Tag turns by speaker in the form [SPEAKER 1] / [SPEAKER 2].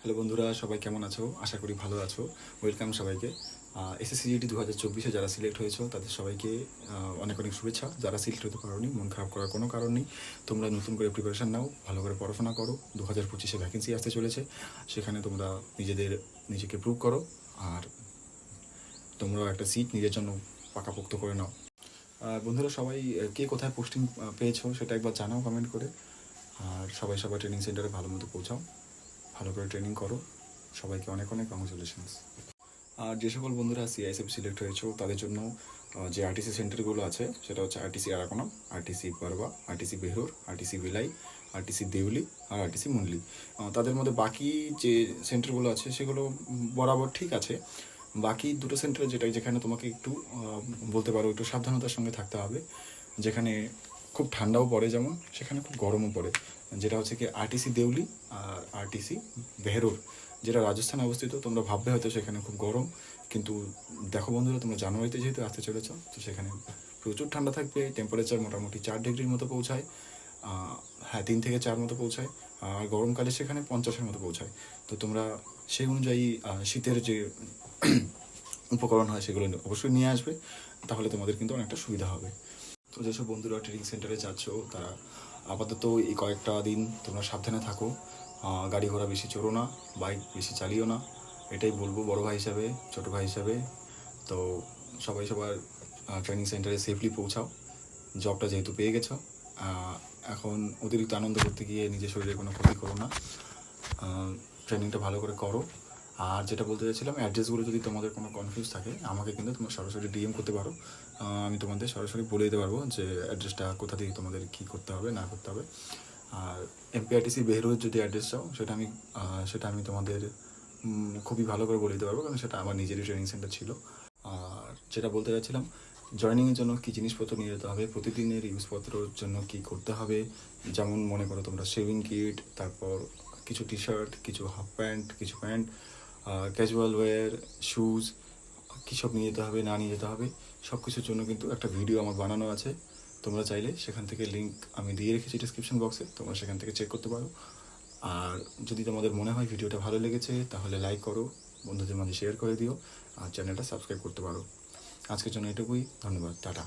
[SPEAKER 1] Hello বন্ধুরা, সবাই কেমন আছো? আশা করি ভালো আছো। ওয়েলকাম সবাইকে। এসএসসি জিডি 2024-এ যারা সিলেক্ট হয়েছো তাদের সবাইকে অনেক অনেক শুভেচ্ছা। যারা সিলেক্ট হতে পারোনি, মন খারাপ করার কোনো কারণ নেই। তোমরা নতুন করে প্রিপারেশান নাও, ভালো করে পড়াশোনা করো। 2025-এ ভ্যাকেন্সি আসতে চলেছে, সেখানে তোমরা নিজেকে প্রুভ করো। আর তোমরাও একটা সিট নিজের জন্য পাকাপোক্ত করে নাও। বন্ধুরা সবাই কে কোথায় পোস্টিং পেয়েছো সেটা একবার জানাও কমেন্ট করে। আর সবাই সবার ট্রেনিং সেন্টারে ভালো মতো পৌঁছাও, ভালো করে ট্রেনিং করো। সবাইকে অনেক অনেক কংগ্রেচুলেশনস। আর যে সকল বন্ধুরা সিআইএসএফ সিলেক্ট হয়েছো তাদের জন্য যে আরটিসি সেন্টারগুলো আছে সেটা হচ্ছে আরটিসি আরাকোনাম, আরটিসি পারবা, আরটিসি বেহুর, আরটিসি ভিলাই, আরটিসি দেউলি আর আরটিসি মুন্ডলি। তাদের মধ্যে বাকি যে সেন্টারগুলো আছে সেগুলো বরাবর ঠিক আছে। বাকি দুটো সেন্টারে যেখানে তোমাকে একটু বলতে পারো একটু সাবধানতার সঙ্গে থাকতে হবে, যেখানে খুব ঠান্ডাও পড়ে যেমন সেখানে খুব গরমও পড়ে, যেটা হচ্ছে কি আরটিসি দেউলি আর আরটিসি বেহরুর, যেটা রাজস্থানে অবস্থিত। তোমরা ভাববে হয়তো সেখানে খুব গরম, কিন্তু দেখো বন্ধুরা, তোমরা জানুয়ারিতে যেহেতু আসতে চলেছ তো সেখানে প্রচুর ঠান্ডা থাকবে। টেম্পারেচার মোটামুটি 4 ডিগ্রির মতো পৌঁছায়, হ্যাঁ 3 থেকে 4 মতো পৌঁছায়। আর গরমকালে সেখানে 50-এর মতো পৌঁছায়। তো তোমরা সেই অনুযায়ী শীতের যে উপকরণ হয় সেগুলো অবশ্যই নিয়ে আসবে, তাহলে তোমাদের কিন্তু অনেকটা সুবিধা হবে। তো যেসব বন্ধুরা ট্রেনিং সেন্টারে যাচ্ছ তারা আপাতত এই কয়েকটা দিন তোমরা সাবধানে থাকো। গাড়ি ঘোড়া বেশি চড়ো না, বাইক বেশি চালিও না, এটাই বলবো বড় ভাই হিসাবে, ছোটো ভাই হিসাবে। তো সবাই সবার ট্রেনিং সেন্টারে সেফলি পৌঁছাও। জবটা যেহেতু পেয়ে গেছো, এখন অতিরিক্ত আনন্দ করতে গিয়ে নিজের শরীরে কোনো ক্ষতি করো না, ট্রেনিংটা ভালো করে করো। আর যেটা বলতে চাইছিলাম, অ্যাড্রেসগুলো যদি তোমাদের কোনো কনফিউজ থাকে আমাকে কিন্তু তোমরা সরাসরি ডিএম করতে পারো। আমি তোমাদের সরাসরি বলে দিতে পারবো যে অ্যাড্রেসটা কোথা থেকে তোমাদের কী করতে হবে না করতে হবে। আর এমপিআরটিসি বেহরুজ যদি অ্যাড্রেস চাও সেটা আমি তোমাদের খুবই ভালো করে বলে দিতে পারবো, কারণ সেটা আমার নিজেরই ট্রেনিং সেন্টার ছিল। আর যেটা বলতে চাচ্ছিলাম, জয়েনিংয়ের জন্য কী জিনিসপত্র নিয়ে যেতে হবে, প্রতিদিনের ইউজপত্রর জন্য কী করতে হবে, যেমন মনে করো তোমরা শেভিং কিট, তারপর কিছু টি শার্ট, কিছু হাফ প্যান্ট, কিছু প্যান্ট, ক্যাজুয়াল ওয়্যার, শ্যুজ, কী সব নিয়ে যেতে হবে না নিয়ে যেতে হবে, সব কিছুর জন্য কিন্তু একটা ভিডিও আমার বানানো আছে। তোমরা চাইলে সেখান থেকে লিঙ্ক আমি দিয়ে রেখেছি ডিসক্রিপশন বক্সে, তোমরা সেখান থেকে চেক করতে পারো। আর যদি তোমাদের মনে হয় ভিডিওটা ভালো লেগেছে তাহলে লাইক করো, বন্ধুদের মাঝে শেয়ার করে দিও, আর চ্যানেলটা সাবস্ক্রাইব করতে পারো। আজকের জন্য এটুকুই, ধন্যবাদ, টাটা।